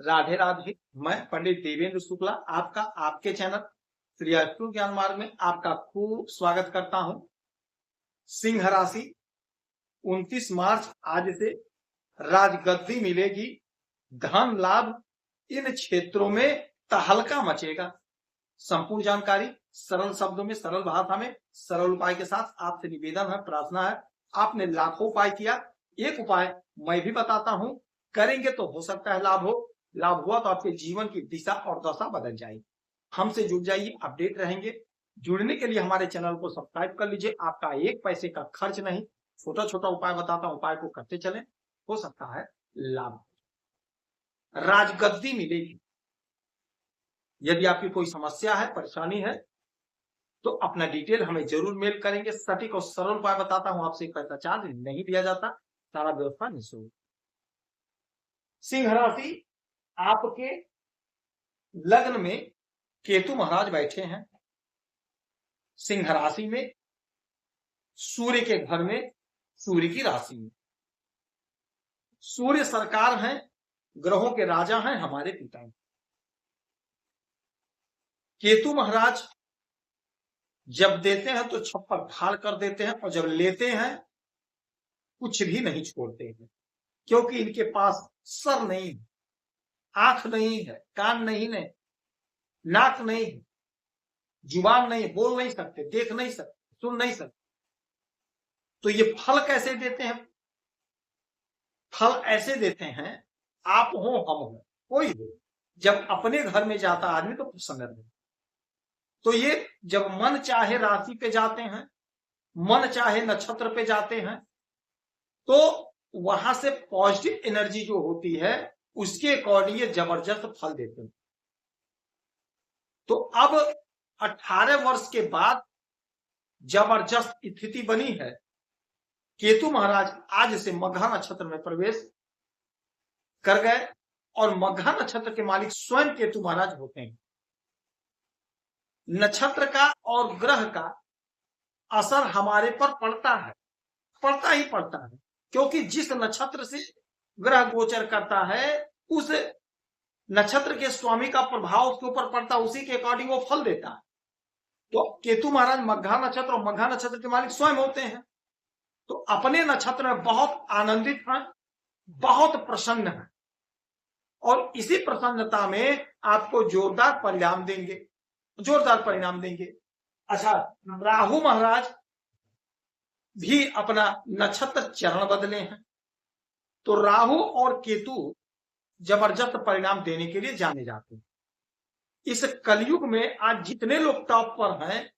राधे राधे। मैं पंडित देवेंद्र शुक्ला आपका आपके चैनल श्री अस्तु ज्ञान मार्ग में आपका खूब स्वागत करता हूं। सिंह राशि 29 मार्च आज से राजगद्दी मिलेगी, धन लाभ, इन क्षेत्रों में तहलका मचेगा। संपूर्ण जानकारी सरल शब्दों में, सरल भाषा में, सरल उपाय के साथ आपसे निवेदन है, प्रार्थना है। आपने लाखों उपाय किया, एक उपाय मैं भी बताता हूं, करेंगे तो हो सकता है लाभ हो। लाभ हुआ तो आपके जीवन की दिशा और दशा बदल जाएगी। हमसे जुड़ जाइए, अपडेट रहेंगे। जुड़ने के लिए हमारे चैनल को सब्सक्राइब कर लीजिए, आपका एक पैसे का खर्च नहीं। छोटा छोटा उपाय बताता हूं, उपाय को करते चलें, हो सकता है लाभ। राजगद्दी मिलेगी। यदि आपकी कोई समस्या है, परेशानी है, तो अपना डिटेल हमें जरूर मेल करेंगे। सटीक और सरल उपाय बताता हूं, आपसे पैसा चार्ज नहीं दिया जाता, सारा व्यवस्था निःशुल्क। सिंह राशि, आपके लग्न में केतु महाराज बैठे हैं। सिंह राशि में, सूर्य के घर में, सूर्य की राशि में। सूर्य सरकार हैं, ग्रहों के राजा हैं, हमारे पिता हैं। केतु महाराज जब देते हैं तो छप्पर फाड़ कर देते हैं, और जब लेते हैं कुछ भी नहीं छोड़ते हैं, क्योंकि इनके पास सर नहीं है, आंख नहीं है, कान नहीं है, नाक नहीं है, जुबान नहीं, बोल नहीं सकते, देख नहीं सकते, सुन नहीं सकते। तो ये फल कैसे देते हैं? फल ऐसे देते हैं, आप हो, हम हो, कोई हो, जब अपने घर में जाता आदमी तो प्रसन्न रहता। तो ये जब मन चाहे राशि पे जाते हैं, मन चाहे नक्षत्र पे जाते हैं, तो वहां से पॉजिटिव एनर्जी जो होती है उसके अकॉर्डिंग ये जबरदस्त फल देते हैं। तो अब 18 वर्ष के बाद जबरदस्त स्थिति बनी है। केतु महाराज आज से मघा नक्षत्र में प्रवेश कर गए, और मघा नक्षत्र के मालिक स्वयं केतु महाराज होते हैं। नक्षत्र का और ग्रह का असर हमारे पर पड़ता है, पड़ता ही पड़ता है, क्योंकि जिस नक्षत्र से ग्रह गोचर करता है उस नक्षत्र के स्वामी का प्रभाव उसके ऊपर पड़ता है, उसी के अकॉर्डिंग वो फल देता है। तो केतु महाराज मघा नक्षत्र, और मघा नक्षत्र के मालिक स्वयं होते हैं, तो अपने नक्षत्र में बहुत आनंदित हैं, बहुत प्रसन्न हैं, और इसी प्रसन्नता में आपको जोरदार परिणाम देंगे, जोरदार परिणाम देंगे। अच्छा, राहु महाराज भी अपना नक्षत्र चरण बदले हैं, तो राहु और केतु जबरदस्त परिणाम देने के लिए जाने जाते हैं। इस कलयुग में आज जितने लोग टॉप पर हैं,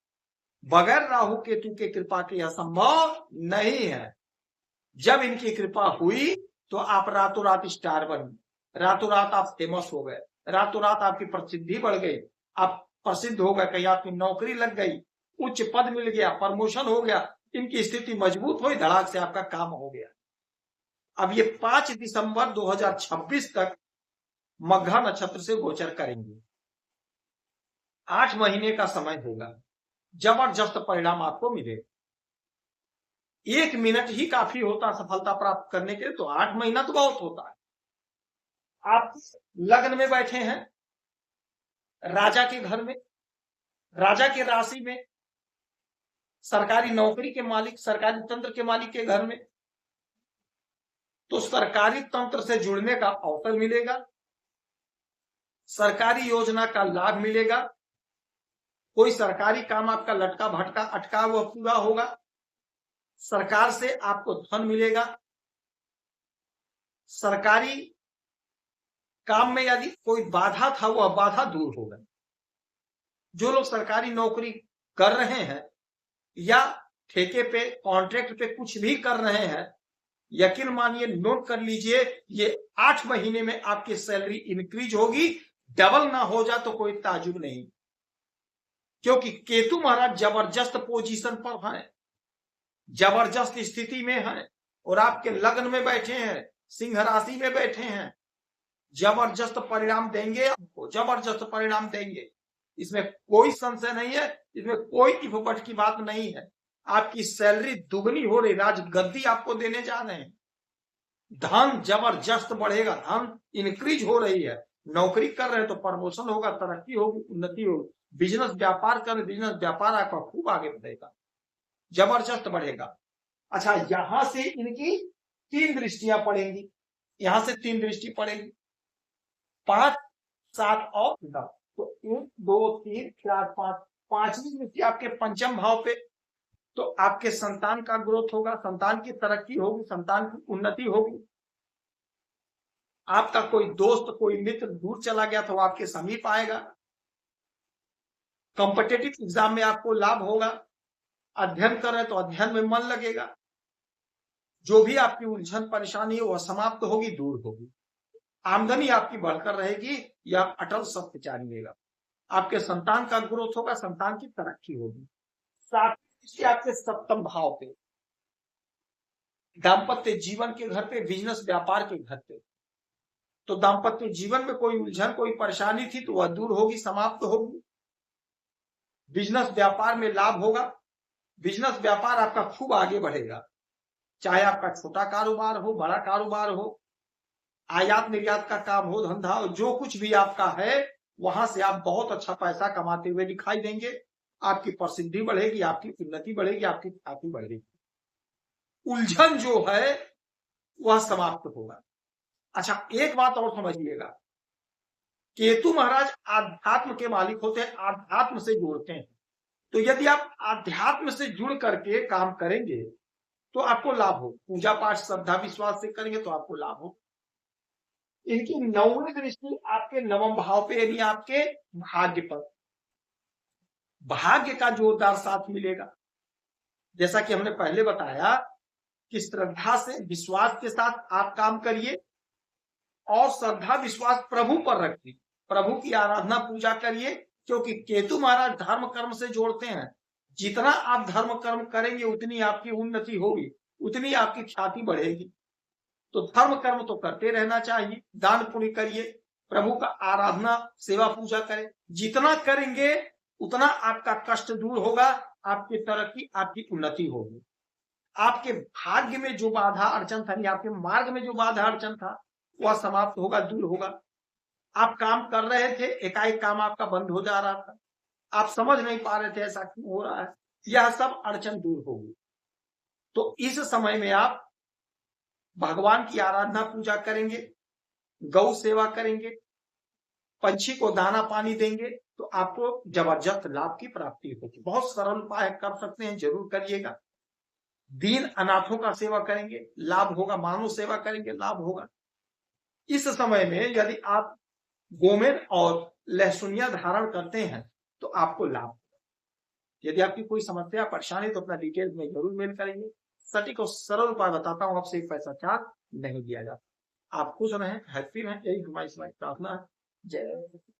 बगैर राहु केतु के कृपा के यह संभव नहीं है। जब इनकी कृपा हुई तो आप रातों रात स्टार बन, रातों रात आप फेमस हो गए, रातों रात आपकी प्रसिद्धि बढ़ गई, आप प्रसिद्ध हो गए, कहीं आपकी नौकरी लग गई, उच्च पद मिल गया, प्रमोशन हो गया, इनकी स्थिति मजबूत हुई, धड़ाक से आपका काम हो गया। अब ये 5 दिसंबर 2026 तक मघा नक्षत्र से गोचर करेंगे। 8 महीने का समय होगा, जबरदस्त परिणाम आपको मिले। 1 मिनट ही काफी होता सफलता प्राप्त करने के लिए, तो 8 महीना तो बहुत होता है। आप लग्न में बैठे हैं, राजा के घर में, राजा के राशि में, सरकारी नौकरी के मालिक, सरकारी तंत्र के मालिक के घर में, तो सरकारी तंत्र से जुड़ने का अवसर मिलेगा, सरकारी योजना का लाभ मिलेगा, कोई सरकारी काम आपका लटका भटका अटका हुआ पूरा होगा, सरकार से आपको धन मिलेगा, सरकारी काम में यदि कोई बाधा था वह बाधा दूर होगा। जो लोग सरकारी नौकरी कर रहे हैं या ठेके पे, कॉन्ट्रैक्ट पे कुछ भी कर रहे हैं, यकीन मानिए, नोट कर लीजिए, ये 8 महीने में आपकी सैलरी इंक्रीज होगी, डबल ना हो जाए तो कोई ताजुब नहीं, क्योंकि केतु महाराज जबरदस्त पोजीशन पर हैं, जबरदस्त स्थिति में हैं, और आपके लग्न में बैठे हैं, सिंह राशि में बैठे हैं। जबरदस्त परिणाम देंगे आपको, जबरदस्त परिणाम देंगे, इसमें कोई संशय नहीं है, इसमें कोई इफबट की बात नहीं है। आपकी सैलरी दुगनी हो रही, राजगद्दी आपको देने जा रहे हैं, धन जबरदस्त बढ़ेगा, धन इंक्रीज हो रही है, नौकरी कर रहे हैं तो प्रमोशन होगा, तरक्की होगी, उन्नति होगी। बिजनेस व्यापार कर, बिजनेस व्यापार आपका खूब आगे बढ़ेगा, जबरदस्त बढ़ेगा। अच्छा, यहां से इनकी 3 दृष्टियां पड़ेंगी, यहां से 3 दृष्टि पड़ेगी, 5, 7 और 9। तो 1, 2, 3, 4, 5, 5वीं दृष्टि आपके पंचम भाव पे। तो आपके संतान का ग्रोथ होगा, संतान की तरक्की होगी, संतान की उन्नति होगी। आपका कोई दोस्त, कोई मित्र दूर चला गया तो आपके समीप आएगा। कॉम्पिटिटिव एग्जाम में आपको लाभ होगा। अध्ययन कर रहे तो अध्ययन में मन लगेगा। जो भी आपकी उलझन परेशानी है वह समाप्त होगी, दूर होगी। आमदनी आपकी बढ़कर रहेगी, यह अटल सत्य जारी रहेगा। आपके संतान का ग्रोथ होगा, संतान की तरक्की होगी। 7वीं आपके सप्तम भाव पे, दाम्पत्य जीवन के घर पे, बिजनेस व्यापार के घर पे। तो दाम्पत्य जीवन में कोई उलझन, कोई परेशानी थी तो वह दूर होगी, समाप्त होगी। बिजनेस व्यापार में लाभ होगा, बिजनेस व्यापार आपका खूब आगे बढ़ेगा। चाहे आपका छोटा कारोबार हो, बड़ा कारोबार हो, आयात निर्यात का काम हो, धंधा हो, जो कुछ भी आपका है, वहां से आप बहुत अच्छा पैसा कमाते हुए दिखाई देंगे। आपकी प्रसिद्धि बढ़ेगी, आपकी उन्नति बढ़ेगी, आपकी ख्याति बढ़ेगी। उलझन जो है वह समाप्त होगा। अच्छा, एक बात और समझिएगा, केतु महाराज आध्यात्म के मालिक होते हैं, आध्यात्म से जोड़ते हैं। तो यदि आप आध्यात्म से जुड़ करके काम करेंगे तो आपको लाभ हो। पूजा पाठ श्रद्धा विश्वास से करेंगे तो आपको लाभ हो। इनकी 9वीं दृष्टि आपके 9वें भाव पे, यानी आपके भाग्य पर। भाग्य का जोरदार साथ मिलेगा। जैसा कि हमने पहले बताया कि श्रद्धा से, विश्वास के साथ आप काम करिए और श्रद्धा विश्वास प्रभु पर रखिए, प्रभु की आराधना पूजा करिए। क्योंकि केतु महाराज धर्म कर्म से जोड़ते हैं। जितना आप धर्म कर्म करेंगे उतनी आपकी उन्नति होगी, उतनी आपकी ख्याति बढ़ेगी। तो धर्म कर्म तो करते रहना चाहिए, दान पुण्य करिए, प्रभु का आराधना सेवा पूजा करें। जितना करेंगे उतना आपका कष्ट दूर होगा, आपकी तरक्की, आपकी उन्नति होगी। आपके भाग्य में जो बाधा अड़चन था, आपके मार्ग में जो बाधा अड़चन था, वह समाप्त होगा, दूर होगा। आप काम कर रहे थे, एकाएक काम आपका बंद हो जा रहा था, आप समझ नहीं पा रहे थे ऐसा क्यों हो रहा है, यह सब अड़चन दूर होगी। तो इस समय में आप भगवान की आराधना पूजा करेंगे, गौ सेवा करेंगे, पंछी को दाना पानी देंगे तो आपको जबरदस्त लाभ की प्राप्ति होगी। बहुत सरल उपाय कर सकते हैं, जरूर करिएगा। दीन अनाथों का सेवा करेंगे, लाभ होगा। मानव सेवा करेंगे, लाभ होगा। इस समय में यदि आप गोमेद और लहसुनिया धारण करते हैं तो आपको लाभ होगा। यदि आपकी कोई समस्या परेशानी तो अपना डिटेल्स में जरूर मेल करेंगे। सटीक और सरल उपाय बताता हूं, आपसे एक पैसा चार्ज नहीं दिया जाता। आप खुश रहें, हैप्पी रहें, यही हमारी प्रार्थना है। जय